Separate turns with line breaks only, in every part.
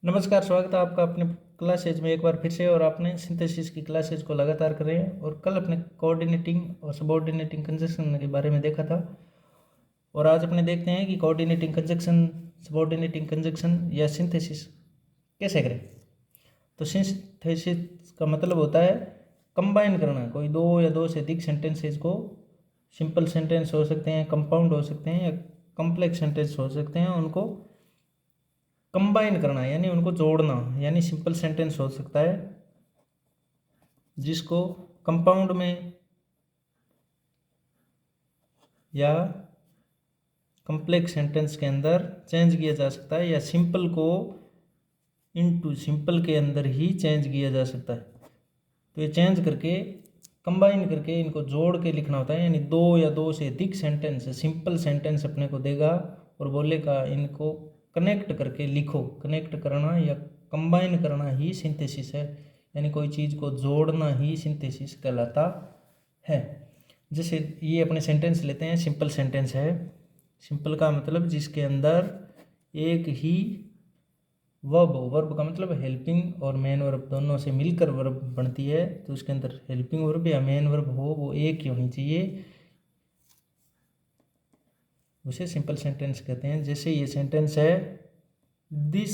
नमस्कार, स्वागत है आपका अपने क्लासेज में एक बार फिर से। और आपने सिंथेसिस की क्लासेज को लगातार कर रहे हैं और कल अपने कोऑर्डिनेटिंग और सबऑर्डिनेटिंग कंजक्शन के बारे में देखा था। और आज अपने देखते हैं कि कोऑर्डिनेटिंग कंजक्शन, सबऑर्डिनेटिंग कंजक्शन या सिंथेसिस कैसे करें। तो सिंथेसिस का मतलब होता है कंबाइन करना, कोई दो या दो से अधिक सेंटेंसेज को, सिंपल सेंटेंस हो सकते हैं, कंपाउंड हो सकते हैं या कॉम्प्लेक्स सेंटेंस हो सकते हैं, उनको कंबाइन करना यानी उनको जोड़ना। यानी सिंपल सेंटेंस हो सकता है जिसको कंपाउंड में या कॉम्प्लेक्स सेंटेंस के अंदर चेंज किया जा सकता है, या सिंपल को इनटू सिंपल के अंदर ही चेंज किया जा सकता है। तो ये चेंज करके कंबाइन करके इनको जोड़ के लिखना होता है। यानी दो या दो से अधिक सेंटेंस, सिंपल सेंटेंस अपने को देगा और बोलेगा इनको कनेक्ट करके लिखो। कनेक्ट करना या कंबाइन करना ही सिंथेसिस है, यानी कोई चीज़ को जोड़ना ही सिंथेसिस कहलाता है। जैसे ये अपने सेंटेंस लेते हैं, सिंपल सेंटेंस है। सिंपल का मतलब जिसके अंदर एक ही वर्ब हो। वर्ब का मतलब हेल्पिंग और मेन वर्ब दोनों से मिलकर वर्ब बनती है, तो उसके अंदर हेल्पिंग वर्ब या मेन वर्ब हो, वो एक ही होनी चाहिए, उसे सिंपल सेंटेंस कहते हैं। जैसे ये सेंटेंस है, दिस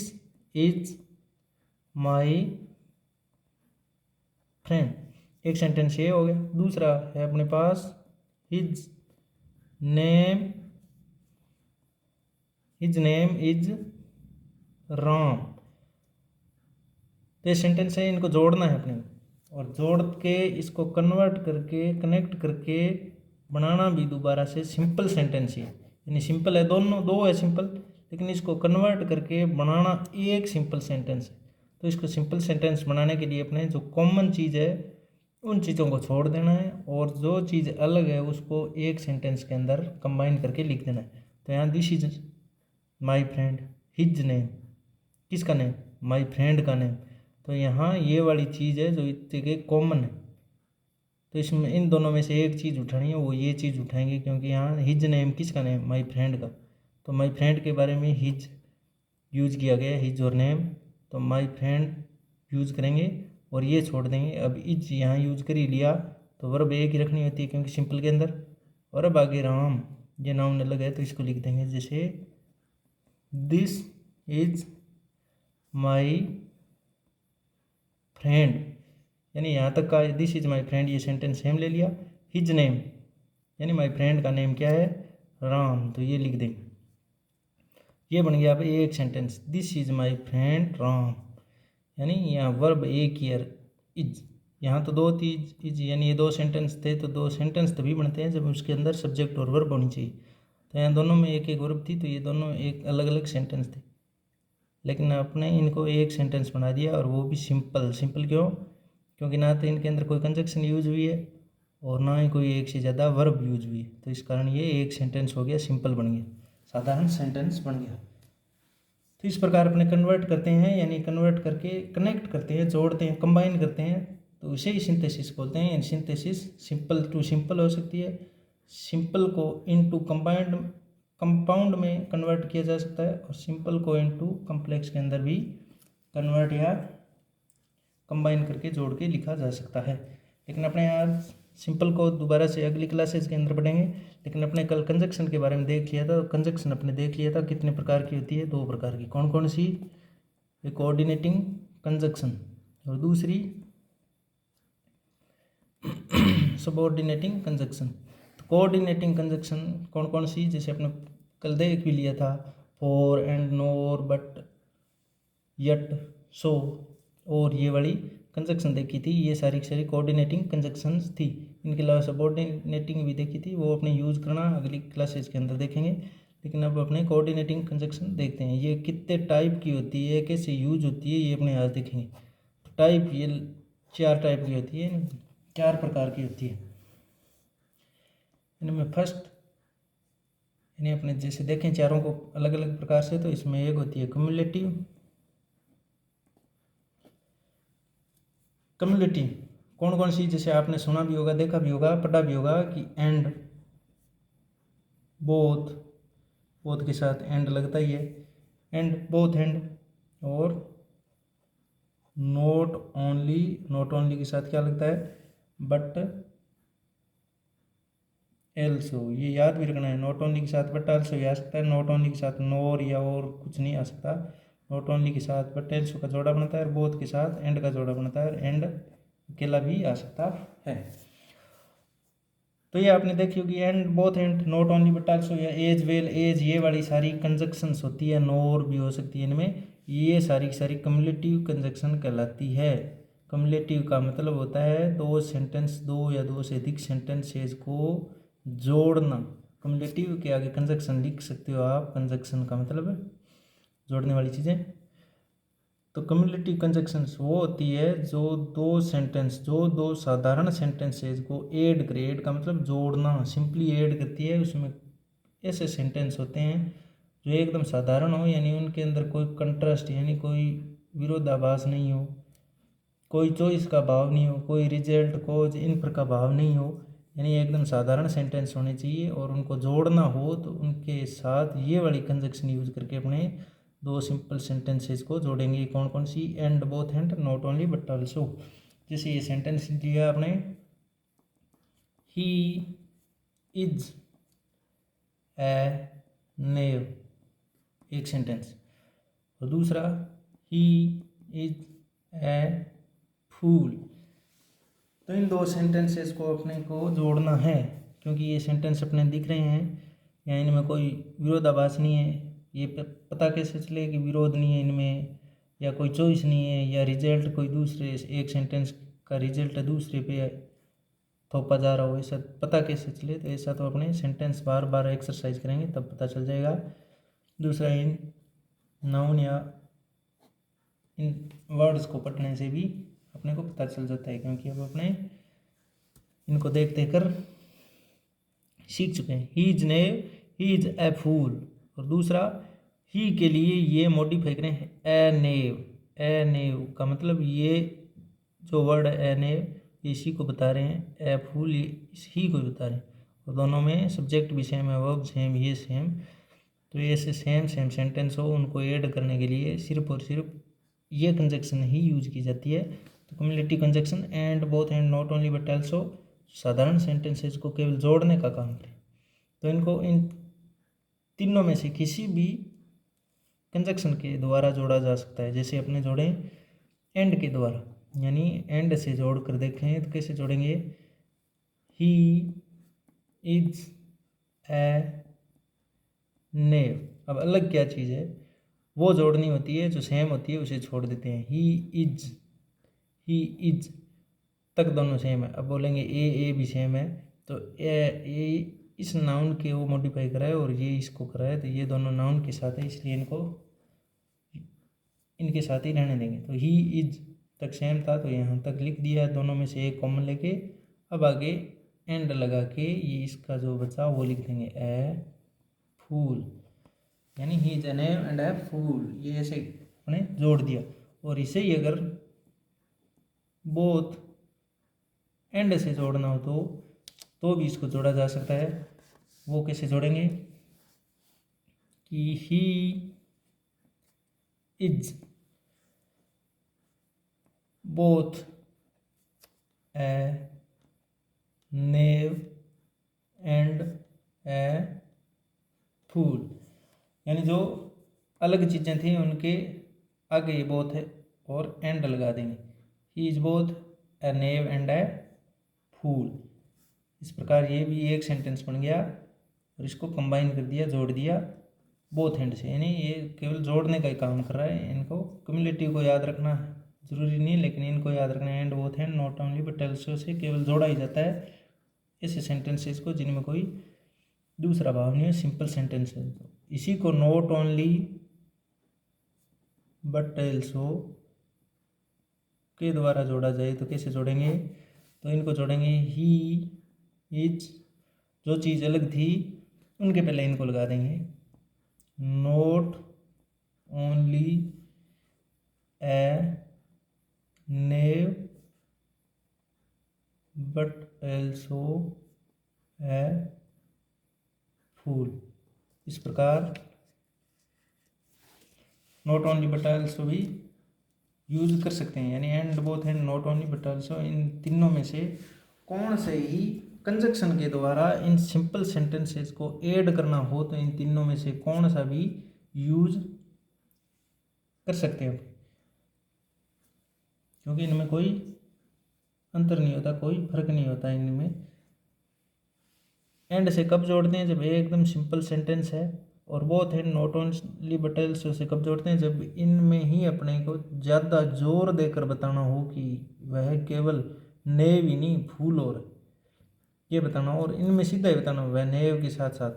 इज माई फ्रेंड, एक सेंटेंस ये हो गया। दूसरा है अपने पास, हिज नेम इज राम। तो ये सेंटेंस है, इनको जोड़ना है अपने, और जोड़ के इसको कन्वर्ट करके कनेक्ट करके बनाना भी दोबारा से सिंपल सेंटेंस ही है। यानी सिंपल है, दोनों दो है सिंपल, लेकिन इसको कन्वर्ट करके बनाना एक सिंपल सेंटेंस है। तो इसको सिंपल सेंटेंस बनाने के लिए अपने जो कॉमन चीज़ है उन चीज़ों को छोड़ देना है, और जो चीज़ अलग है उसको एक सेंटेंस के अंदर कंबाइन करके लिख देना है। तो यहाँ this is my friend, his name, किसका नेम, माई फ्रेंड का नेम। तो यहाँ ये वाली चीज़ है जो इतने कॉमन है, तो इसमें इन दोनों में से एक चीज़ उठानी है, वो ये चीज़ उठाएंगे, क्योंकि यहाँ हिज नेम किसका नेम, माई फ्रेंड का। तो माई फ्रेंड के बारे में हिज यूज किया गया, हिज और नेम, तो माई फ्रेंड यूज करेंगे और ये छोड़ देंगे। अब इज यहाँ यूज कर ही लिया, तो वर्ब एक ही रखनी होती है क्योंकि सिंपल के अंदर। और अब आगे राम, ये नाउन अलग है तो इसको लिख देंगे, जैसे दिस इज माई फ्रेंड, यानी यहाँ तक का दिस इज माई फ्रेंड ये सेंटेंस सेम ले लिया। हिज नेम यानी माई फ्रेंड का नेम क्या है, राम, तो ये लिख देंगे। ये बन गया अब एक sentence, this is my friend Ram. यानी यहाँ वर्ब एक ही इज, यहाँ तो दो तीज इज, यानी ये दो सेंटेंस थे, तो दो सेंटेंस तभी बनते हैं जब उसके अंदर सब्जेक्ट और वर्ब होनी चाहिए। तो यहाँ दोनों में एक एक वर्ब थी, तो ये दोनों एक अलग अलग सेंटेंस थे, लेकिन आपने इनको एक सेंटेंस बना दिया, और वो भी सिंपल। सिंपल क्यों, क्योंकि ना तो इनके अंदर कोई कंजक्शन यूज हुई है और ना ही कोई एक से ज़्यादा वर्ब यूज हुई है, तो इस कारण ये एक सेंटेंस हो गया, सिंपल बन गया, साधारण सेंटेंस बन गया। तो इस प्रकार अपने कन्वर्ट करते हैं, यानी कन्वर्ट करके कनेक्ट करते हैं, जोड़ते हैं, कंबाइन करते हैं, तो उसे ही सिंथेसिस बोलते हैं। सिंथेसिस सिंपल टू सिंपल हो सकती है, सिंपल को इनटू कंबाइंड कंपाउंड में कन्वर्ट किया जा सकता है, और सिंपल को इनटू कॉम्प्लेक्स के अंदर भी कन्वर्ट या कंबाइन करके जोड़ के लिखा जा सकता है। लेकिन अपने आज सिंपल को दोबारा से अगली क्लासेज के अंदर पढ़ेंगे। लेकिन अपने कल कंजक्शन के बारे में देख लिया था, कंजक्शन अपने देख लिया था कितने प्रकार की होती है, दो प्रकार की। कौन कौन सी, एक कोऑर्डिनेटिंग कंजक्शन और दूसरी सबऑर्डिनेटिंग कंजक्शन। तो कोऑर्डिनेटिंग कंजक्शन कौन कौन सी, जैसे अपने कल देख भी लिया था, for and nor but yet so, और ये वाली कंजक्शन देखी थी, ये सारी सारी कोऑर्डिनेटिंग कंजक्शंस थी। इनके अलावा सबऑर्डिनेटिंग भी देखी थी, वो अपने यूज़ करना अगली क्लासेस के अंदर देखेंगे। लेकिन अब अपने कोऑर्डिनेटिंग कंजक्शन देखते हैं, ये कितने टाइप की होती है, कैसे यूज होती है, ये अपने आज देखेंगे। तो टाइप ये 4 टाइप की होती है, 4 प्रकार की होती है। इनमें फर्स्ट, यानी अपने जैसे देखें चारों को अलग अलग प्रकार से, तो इसमें एक होती है क्युमुलेटिव। कम्युलेटिव कौन कौन सी, जैसे आपने सुना भी होगा, देखा भी होगा, पढ़ा भी होगा कि एंड, बोथ के साथ एंड लगता ही है, एंड बोथ एंड, और नॉट ओनली के साथ क्या लगता है, बट एल्सो, ये याद भी रखना है। नॉट ओनली के साथ बट एल्सो भी आ सकता है, नॉट ओनली के साथ नोर या और कुछ नहीं आ सकता। नॉट ओनली के साथ बट एल्सो का जोड़ा बनता है, और बोथ के साथ एंड का जोड़ा बनता है, एंड अकेला भी आ सकता है। तो ये आपने देखी होगी, and both and not only but also या एज वेल एज, ये वाली सारी कंजक्शंस होती है, नोर भी हो सकती है इनमें, ये सारी की सारी कम्युलेटिव कंजक्शन कहलाती है। कम्युलेटिव का मतलब होता है दो सेंटेंस, दो या दो से अधिक सेंटेंसेज को जोड़ना। कम्युलेटिव के आगे कंजक्शन लिख सकते हो आप, कंजक्शन का मतलब जोड़ने वाली चीज़ें। तो कम्युलेटिव कंजक्शंस वो होती है जो दो साधारण सेंटेंसेज को ऐड करे। ऐड का मतलब जोड़ना, सिंपली ऐड करती है। उसमें ऐसे सेंटेंस होते हैं जो एकदम साधारण हो, यानी उनके अंदर कोई कंट्रास्ट यानी कोई विरोधाभास नहीं हो, कोई चॉइस का भाव नहीं हो, कोई रिजल्ट कोज इनफर का भाव नहीं हो, यानी एकदम साधारण सेंटेंस होने चाहिए। और उनको जोड़ना हो तो उनके साथ ये वाली कंजक्शन यूज करके अपने दो सिंपल सेंटेंसेस को जोड़ेंगे। कौन कौन सी, and, both and, not only but also. जैसे ये सेंटेंस लिया आपने, ही इज ए नेव, एक सेंटेंस, और दूसरा ही इज ए फूल। तो इन दो सेंटेंसेस को अपने को जोड़ना है, क्योंकि ये सेंटेंस अपने दिख रहे हैं या इनमें कोई विरोधाभास नहीं है। ये पता कैसे चले कि विरोध नहीं है इनमें, या कोई चॉइस नहीं है, या रिजल्ट कोई दूसरे, एक सेंटेंस का रिजल्ट दूसरे पे थोपा जा रहा हो, ऐसा पता कैसे चले। तो ऐसा तो अपने सेंटेंस बार बार एक्सरसाइज करेंगे तब पता चल जाएगा। दूसरा, इन नाउन या इन वर्ड्स को पढ़ने से भी अपने को पता चल जाता है, क्योंकि अब अपने इनको देख देख कर सीख चुके हैं। ही इज ने, ही इज ए फूल। और दूसरा, ही के लिए ये मॉडिफाई करें ए नेव। ए नेव का मतलब ये जो वर्ड है ए नेव, इसी को बता रहे हैं। ए फूल ये इस ही को बता रहे हैं, और दोनों में सब्जेक्ट भी सेम है, वर्ब सेम, ये सेम। तो ऐसे सेम सेम सेंटेंस हो, उनको ऐड करने के लिए सिर्फ और सिर्फ ये कंजक्शन ही यूज की जाती है। तो cumulative conjunction, and, both and, not only but also, साधारण सेंटेंसेस को केवल जोड़ने का काम करें। तो इनको इन तीनों में से किसी भी कंजक्शन के द्वारा जोड़ा जा सकता है। जैसे अपने जोड़े एंड के द्वारा, यानी एंड से जोड़ कर देखें तो कैसे जोड़ेंगे, ही इज ए नेव। अब अलग क्या चीज़ है, वो जोड़नी होती है, जो सेम होती है उसे छोड़ देते हैं। ही इज तक दोनों सेम है। अब बोलेंगे ए भी सेम है, तो ए इस नाउन के वो मॉडिफाई करा है और ये इसको करा है, तो ये दोनों नाउन के साथ है, इसलिए इनको इनके साथ ही रहने देंगे। तो ही इज तक सेम था तो यहाँ तक लिख दिया, दोनों में से एक कॉमन लेके। अब आगे एंड लगा के ये इसका जो बचा वो लिख देंगे ए फूल, यानी he is an and a फूल। ये ऐसे अपने जोड़ दिया। और इसे ही अगर बोथ एंड से जोड़ना हो तो भी इसको जोड़ा जा सकता है। वो कैसे जोड़ेंगे कि he is both a knave and a fool, यानी जो अलग चीज़ें थी उनके आगे ये बोथ है और एंड लगा देंगे। He is both a knave and a fool. इस प्रकार ये भी एक सेंटेंस बन गया, और इसको कंबाइन कर दिया, जोड़ दिया बोथ एंड से, यानी ये केवल जोड़ने का ही काम कर रहा है। इनको क्युमुलेटिव को याद रखना जरूरी नहीं है, लेकिन इनको याद रखना है। And, both and, not only but also say केवल जोड़ा ही जाता है ऐसे सेंटेंसेस को जिनमें कोई दूसरा भाव नहीं है, सिंपल सेंटेंस है। इसी को नॉट ओनली बट आल्सो के द्वारा जोड़ा जाए तो कैसे जोड़ेंगे, तो इनको जोड़ेंगे ही इज, जो चीज़ अलग थी उनके पहले इनको लगा देंगे। Not only a knave but also a fool. इस प्रकार नॉट ओनली बट आल्सो भी यूज कर सकते हैं, यानी and both and not only but also, इन तीनों में से कौन से ही कंजक्शन के द्वारा इन सिंपल सेंटेंसेस को ऐड करना हो तो इन तीनों में से कौन सा भी यूज कर सकते हो, क्योंकि इनमें कोई अंतर नहीं होता, कोई फर्क नहीं होता इनमें। एंड से कब जोड़ते हैं, जब एकदम सिंपल सेंटेंस है, और both and not only but also say कब जोड़ते हैं, जब इनमें ही अपने को ज़्यादा जोर देकर बताना हो कि वह केवल नेव ही नहीं फूल और ये बताना, और इनमें सीधा ही बताना वह नेव के साथ साथ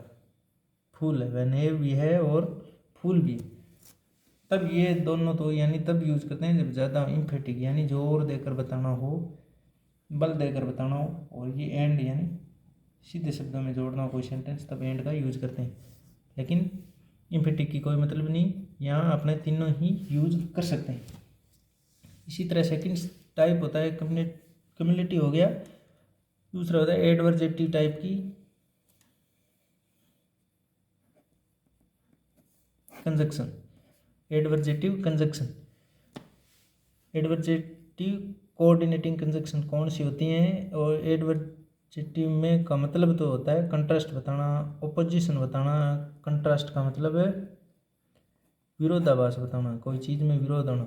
फूल है, वह नेव भी है और फूल भी है। तब ये दोनों तो यानी तब यूज करते हैं जब ज़्यादा इम्फेटिक यानी जोर देकर बताना हो, बल देकर बताना हो, और ये एंड यानी सीधे शब्दों में जोड़ना हो कोई सेंटेंस, तब एंड का यूज करते हैं। लेकिन इम्फेटिक की कोई मतलब नहीं, यहाँ अपने तीनों ही यूज कर सकते हैं। इसी तरह सेकंड टाइप होता है कम्युनिटी हो गया, दूसरा होता है एडवर्जेटिव टाइप की कंजक्शन। एडवर्जेटिव कंजक्शन, एडवर्जेटिव कोऑर्डिनेटिंग कंजक्शन कौन सी होती हैं, और एडवर्जेटिव में का मतलब तो होता है कंट्रास्ट बताना, ओपोजिशन बताना। कंट्रास्ट का मतलब है विरोधाभास बताना, कोई चीज़ में विरोध होना,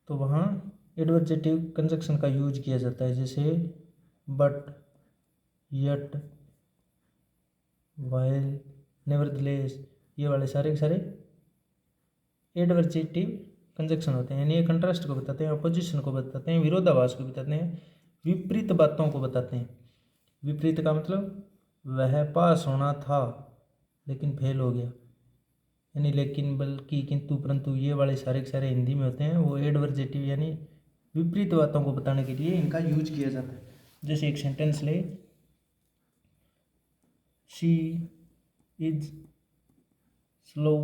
तो वहाँ एडवर्जेटिव कंजक्शन का यूज किया जाता है, जैसे बट, यट, वाइल, नेवरदलेस, ये वाले सारे के सारे एडवर्जेटिव कंजक्शन होते हैं, यानी ये कंट्रास्ट को बताते हैं, अपोजिशन को बताते हैं, विरोधाभास को बताते हैं, विपरीत बातों को बताते हैं। विपरीत का मतलब वह पास होना था लेकिन फेल हो गया, यानी लेकिन, बल्कि, किंतु, परंतु, ये वाले सारे के सारे हिंदी में होते हैं, वो एडवर्जेटिव यानी विपरीत बातों को बताने के लिए इनका यूज किया जाता है। जैसे एक सेंटेंस ले, she is slow,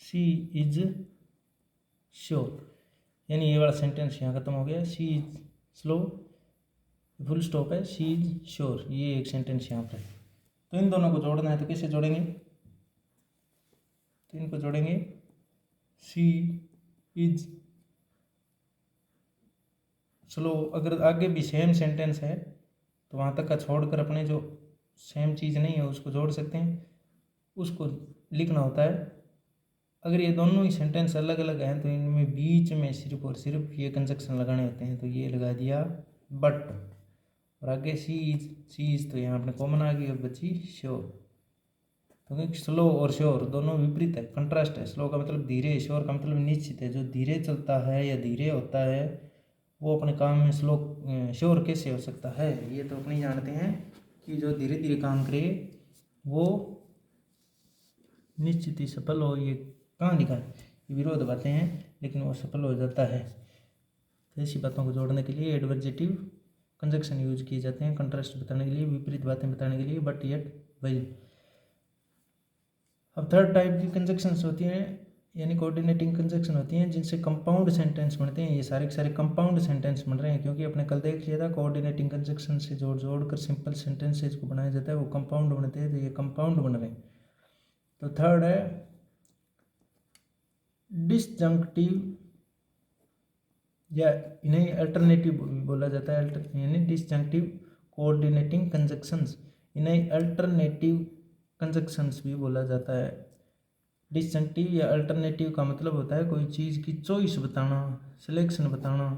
she is sure, यानी ये वाला सेंटेंस यहाँ खत्म हो गया। She is slow, full stop है, शी इज श्योर, ये एक सेंटेंस यहाँ पर है। तो इन दोनों को जोड़ना है तो कैसे जोड़ेंगे, तो इनको जोड़ेंगे शी इज स्लो। अगर आगे भी सेम सेंटेंस है तो वहाँ तक का छोड़कर अपने जो सेम चीज़ नहीं है उसको जोड़ सकते हैं, उसको लिखना होता है। अगर ये दोनों ही सेंटेंस अलग अलग हैं तो इनमें बीच में सिर्फ और सिर्फ ये कंजक्शन लगाने होते हैं, तो ये लगा दिया बट, और आगे सी इज तो यहाँ अपने कॉमन आ गई और बची श्योर। क्योंकि स्लो और श्योर दोनों विपरीत है, कंट्रास्ट है। स्लो का मतलब धीरे, श्योर का मतलब निश्चित है। जो धीरे चलता है या धीरे होता है वो अपने काम में स्लो श्योर कैसे हो सकता है, ये तो अपने जानते हैं कि जो धीरे धीरे काम करे वो निश्चित ही सफल हो। ये कहाँ लिखा है, ये विरोध बातें हैं लेकिन वो सफल हो जाता है। तो ऐसी बातों को जोड़ने के लिए एडवर्जेटिव कंजक्शन यूज किए जाते हैं, कंट्रास्ट बताने के लिए, विपरीत बातें बताने के लिए, बट, येट, वाइल। अब थर्ड टाइप की कंजक्शंस होती हैं यानी कोऑर्डिनेटिंग कंजक्शन होती हैं जिनसे कंपाउंड सेंटेंस बनते हैं। ये सारे के सारे कंपाउंड सेंटेंस बन रहे हैं क्योंकि अपने कल देख लिया था कोऑर्डिनेटिंग कंजक्शन से जोड़ जोड़ कर सिंपल सेंटेंसेज को बनाया जाता है, वो कंपाउंड बनते हैं, तो ये कंपाउंड बन रहे हैं। तो थर्ड है डिसजंक्टिव, या इन्हें अल्टरनेटिव बोला जाता है, यानी डिसजंक्टिव कोऑर्डिनेटिंग कंजक्शंस, इन्हें अल्टरनेटिव कंजक्शंस भी बोला जाता है। डिसजंक्टिव या अल्टरनेटिव का मतलब होता है कोई चीज़ की चॉइस बताना, सिलेक्शन बताना,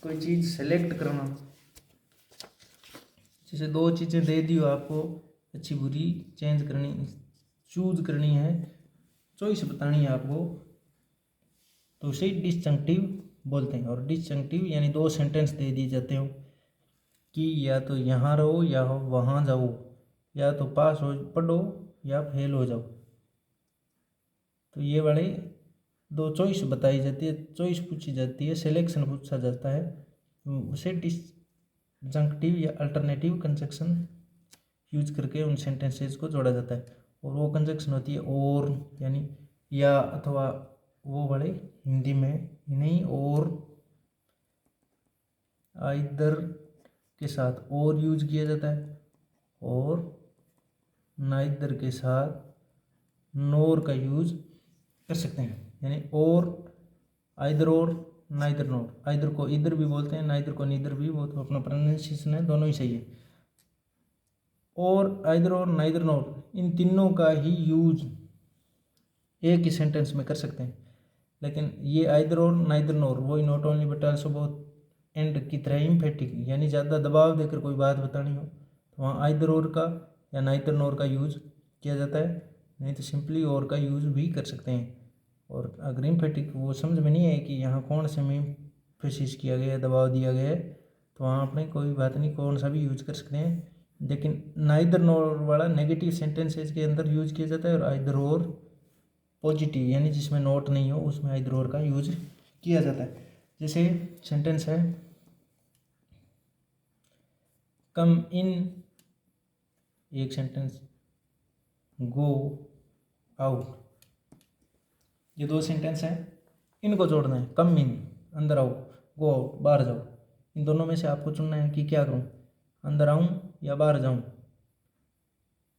कोई चीज़ सेलेक्ट करना। जैसे दो चीज़ें दे दी हो आपको, अच्छी बुरी चेंज करनी, चूज करनी है, चॉइस बतानी है आपको, तो उसे डिसजंक्टिव बोलते हैं। और डिसजंक्टिव यानी दो सेंटेंस दे दिए जाते हो कि या तो यहाँ रहो या वहाँ जाओ, या तो पास हो पढ़ो या फेल हो जाओ, तो ये वाले दो चॉइस बताई जाती है, चॉइस पूछी जाती है, सिलेक्शन पूछा जाता है, उसे डिसजंक्टिव या अल्टरनेटिव कंजक्शन यूज करके उन सेंटेंसेस को जोड़ा जाता है। और वो कंजक्शन होती है और, यानी या अथवा वो वाले हिंदी में नहीं, और आइदर के साथ और यूज किया जाता है, और नाइदर के साथ नोर का यूज कर सकते हैं, यानी और, either or, neither NOR. Either को इधर भी बोलते हैं, नाइदर को नीदर भी, वो तो अपना प्रोनाउंसिएशन है, दोनों ही सही है। और, आइदर और, नाइदर नोर, इन तीनों का ही यूज एक ही सेंटेंस में कर सकते हैं। लेकिन ये आइदर और, नाइदर नोर, वही not only but also both and की तरह इम्फेटिक, यानी ज़्यादा दबाव देकर कोई बात बतानी हो तो वहाँ आइदर और का या नाइदर नोर का यूज़ किया जाता है, नहीं तो सिंपली और का यूज़ भी कर सकते हैं। और अगर इम्फेटिक वो समझ में नहीं है कि यहाँ कौन से में एम्फेसिस किया गया है, दबाव दिया गया है, तो वहाँ अपने कोई बात नहीं, कौन सा भी यूज़ कर सकते हैं। लेकिन नाइदर नोर वाला नेगेटिव सेंटेंसेस के अंदर यूज़ किया जाता है, और आइदर और पॉजिटिव यानी जिसमें नोट नहीं हो उसमें आइदर और का यूज किया जाता है। जैसे सेंटेंस है कम इन, एक सेंटेंस गो आउट, ये दो सेंटेंस हैं, इनको जोड़ना है। कम इन अंदर आओ, गो आउट बाहर जाओ, इन दोनों में से आपको चुनना है कि क्या करूं, अंदर आऊं या बाहर जाऊं।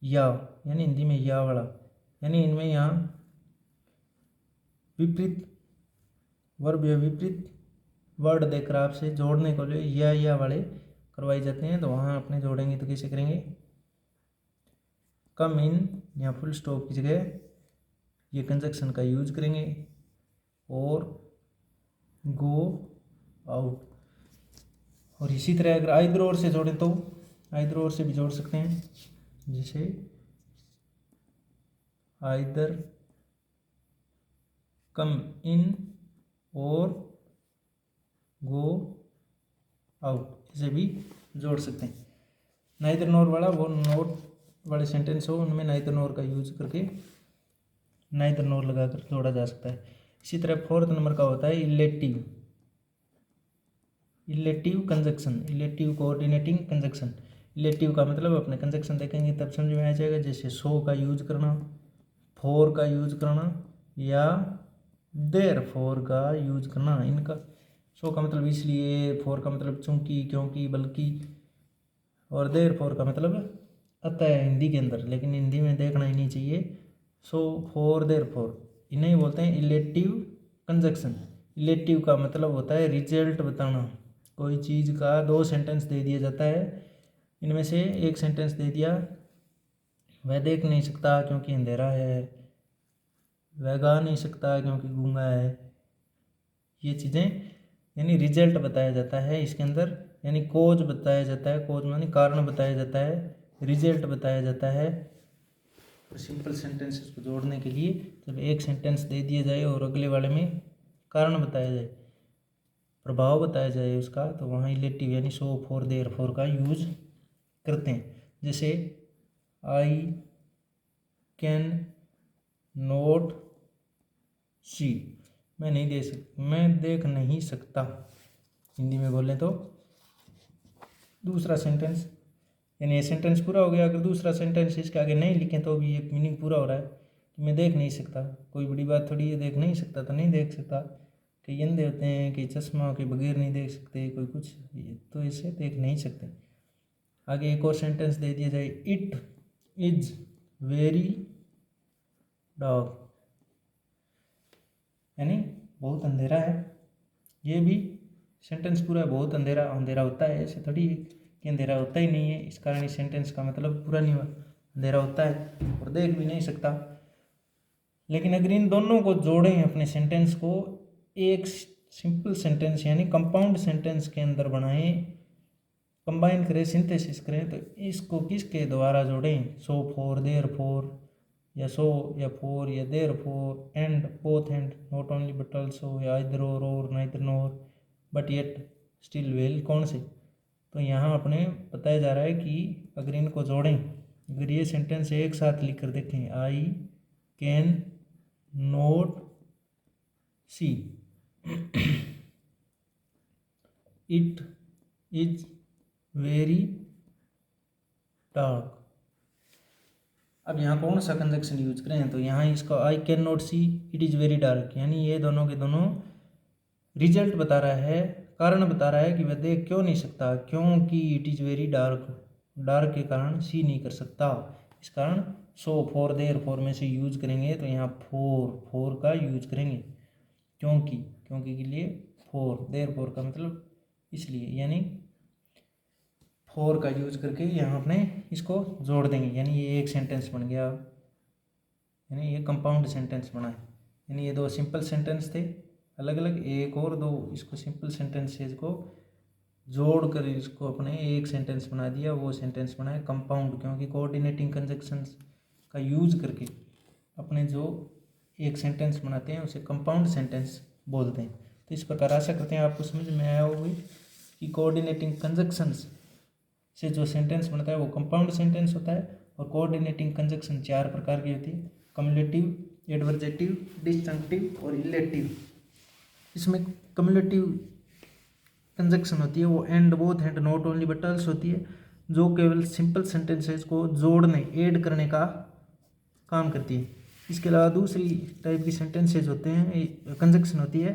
या यानी हिंदी में या वाला, यानी इनमें यहाँ विपरीत वर्ब या विपरीत वर्ड देकर आपसे जोड़ने को लिए या वाले करवाए जाते हैं। तो वहाँ अपने जोड़ेंगे तो कैसे करेंगे, कम इन या फुल स्टॉप की जगह ये कंजक्शन का यूज करेंगे, और गो आउट। और इसी तरह अगर आइदर और से जोड़ें तो आइदर और से भी जोड़ सकते हैं, जैसे आइदर कम इन और गो आउट, इसे भी जोड़ सकते हैं। नाइदर नोर वाला वो नोट वाले सेंटेंस हो उनमें नाइदर नोर का यूज करके नाइदर नोर लगाकर जोड़ा जा सकता है। इसी तरह फोर्थ नंबर का होता है illative, illative conjunction, illative coordinating conjunction. Illative का मतलब अपने कंजक्शन देखेंगे तब समझ में आ जाएगा, जैसे सो का यूज करना, फोर का यूज करना, या देर फोर का यूज करना। इनका सो का मतलब इसलिए, फोर का मतलब चूंकि, क्योंकि, बल्कि, और देर फोर का मतलब अतः हिंदी के अंदर, लेकिन हिंदी में देखना ही नहीं चाहिए। सो फोर देर फोर, इन्हें बोलते हैं इलेटिव कंजक्शन। इलेटिव का मतलब होता है रिजल्ट बताना। कोई चीज़ का दो सेंटेंस दे दिया जाता है, इनमें से एक सेंटेंस दे दिया, वह देख नहीं सकता क्योंकि अंधेरा है, वह गा नहीं सकता क्योंकि गूंगा है, ये चीज़ें यानी रिजल्ट बताया जाता है इसके अंदर, यानी कोज बताया जाता है, कोज मानी कारण बताया जाता है, रिजल्ट बताया जाता है। और सिंपल सेंटेंसेस को जोड़ने के लिए जब एक सेंटेंस दे दिया जाए और अगले वाले में कारण बताया जाए, प्रभाव बताया जाए उसका, तो वहाँ इलेटिव यानी सो फोर देयर फोर का यूज करते हैं। जैसे आई कैन नोट सी, मैं देख नहीं सकता, हिंदी में बोलें तो। दूसरा सेंटेंस यानी ये सेंटेंस पूरा हो गया। अगर दूसरा सेंटेंस इसके आगे नहीं लिखें तो भी एक मीनिंग पूरा हो रहा है कि मैं देख नहीं सकता, कोई बड़ी बात थोड़ी है, देख नहीं सकता तो नहीं देख सकता। कई अंधे होते हैं, कई चश्मा के बगैर नहीं देख सकते, कोई कुछ, तो इसे देख नहीं सकते। आगे एक और सेंटेंस दे दिया जाए, इट इज वेरी डार्क, यानी बहुत अंधेरा है। ये भी सेंटेंस पूरा है, बहुत अंधेरा, अंधेरा होता है, ऐसे थोड़ी कि अंधेरा होता ही नहीं है। इस कारण इस सेंटेंस का मतलब पूरा नहीं हुआ, अंधेरा होता है और देख भी नहीं सकता। लेकिन अगर इन दोनों को जोड़ें अपने सेंटेंस को एक सिंपल सेंटेंस यानी कंपाउंड सेंटेंस के अंदर बनाएं, कंबाइन करें, सिंथेसिस करें, तो इसको किसके द्वारा जोड़ें, सो फोर देयर फोर, या सो या फोर या therefore, and both and, not only but also, या either or neither nor, but yet, still well, कौन से। तो यहाँ अपने बताया जा रहा है कि अगर इनको जोड़ें, अगर ये सेंटेंस एक साथ लिख कर देखें, I can not see, it is very dark. अब यहाँ कौन सा कंजक्शन यूज करें, तो यहाँ इसका I can not see, it is very dark, यानी ये दोनों के दोनों रिजल्ट बता रहा है, कारण बता रहा है कि वह देख क्यों नहीं सकता, क्योंकि it is very dark, dark के कारण सी नहीं कर सकता। इस कारण सो फॉर देयर फॉर में से यूज करेंगे तो यहाँ फोर का यूज करेंगे, क्योंकि के लिए फॉर, देयर फॉर का मतलब इसलिए, यानी फॉर का यूज करके यहाँ अपने इसको जोड़ देंगे, यानी ये एक सेंटेंस बन गया, यानी ये कंपाउंड सेंटेंस बना है। यानी ये दो सिंपल सेंटेंस थे अलग अलग, एक और दो इसको सिंपल सेंटेंसेज को जोड़ कर इसको अपने एक सेंटेंस बना दिया, वो सेंटेंस बनाए कंपाउंड, क्योंकि कोऑर्डिनेटिंग कंजक्शंस का यूज करके अपने जो एक सेंटेंस बनाते हैं उसे कंपाउंड सेंटेंस बोलते हैं। तो इस प्रकार आशा करते हैं आपको समझ में आया होगी कि कोऑर्डिनेटिंग कंजक्शंस से जो सेंटेंस बनता है वो कंपाउंड सेंटेंस होता है। और कोऑर्डिनेटिंग कंजक्शन 4 प्रकार की होती है, कम्युलेटिव, एडवर्जेटिव, डिस्जंक्टिव और इलेटिव। इसमें कम्युलेटिव कंजक्शन होती है वो and, both and, not only but also होती है, जो केवल सिंपल सेंटेंसेस को जोड़ने, ऐड करने का काम करती है। इसके अलावा दूसरी टाइप की सेंटेंसेज होते हैं, कंजक्शन होती है,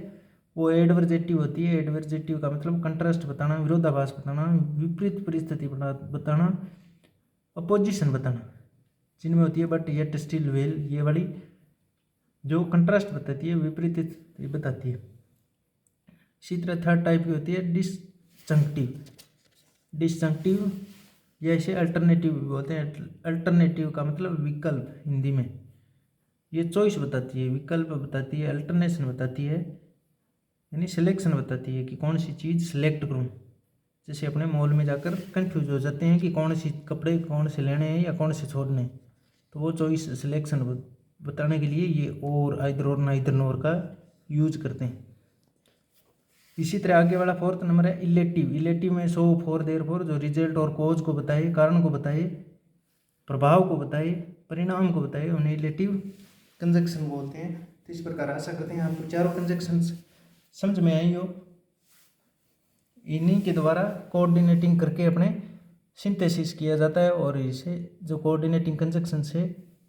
वो एडवर्जेटिव होती है। एडवर्जेटिव का मतलब कंट्रास्ट बताना, विरोधाभास बताना, विपरीत परिस्थिति बताना, अपोजिशन बताना, जिनमें होती है बट येट स्टिल वेल, ये वाली जो कंट्रास्ट बताती है, विपरीत बताती है। इसी तरह थर्ड टाइप की होती है डिसजंक्टिव। डिसजंक्टिव या इसे अल्टरनेटिव भी बोलते हैं। अल्टरनेटिव का मतलब विकल्प हिंदी में, ये चॉइस बताती है, विकल्प बताती है, अल्टरनेशन बताती है, यानी सिलेक्शन बताती है कि कौन सी चीज़ सिलेक्ट करूँ। जैसे अपने मॉल में जाकर कंफ्यूज हो जाते हैं कि कौन सी कपड़े कौन से लेने हैं या कौन से छोड़ने हैं, तो वो चॉइस सिलेक्शन बताने के लिए ये और, आइदर और, नाइदर नोर का यूज करते हैं। इसी तरह आगे वाला फोर्थ नंबर है इलेटिव। इलेटिव में सो फॉर देयर फॉर, जो रिजल्ट और कॉज को बताए, कारण को बताए, प्रभाव को बताए, परिणाम को बताए, उन्हें इलेटिव कंजक्शन बोलते हैं। तो इस प्रकार आशा करते हैं आपको चारों कंजक्शन समझ में आई हो। इन्हीं के द्वारा कोऑर्डिनेटिंग करके अपने सिंथेसिस किया जाता है, और इसे जो कोऑर्डिनेटिंग कंजक्शन से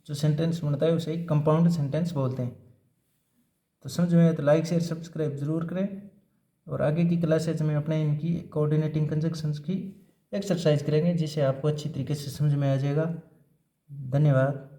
जो सेंटेंस बनता है उसे कंपाउंड सेंटेंस बोलते हैं। तो समझ में आए तो लाइक शेयर सब्सक्राइब जरूर करें, और आगे की क्लासेज में अपने इनकी कोऑर्डिनेटिंग कंजक्शंस की एक्सरसाइज करेंगे, जिससे आपको अच्छी तरीके से समझ में आ जाएगा। धन्यवाद।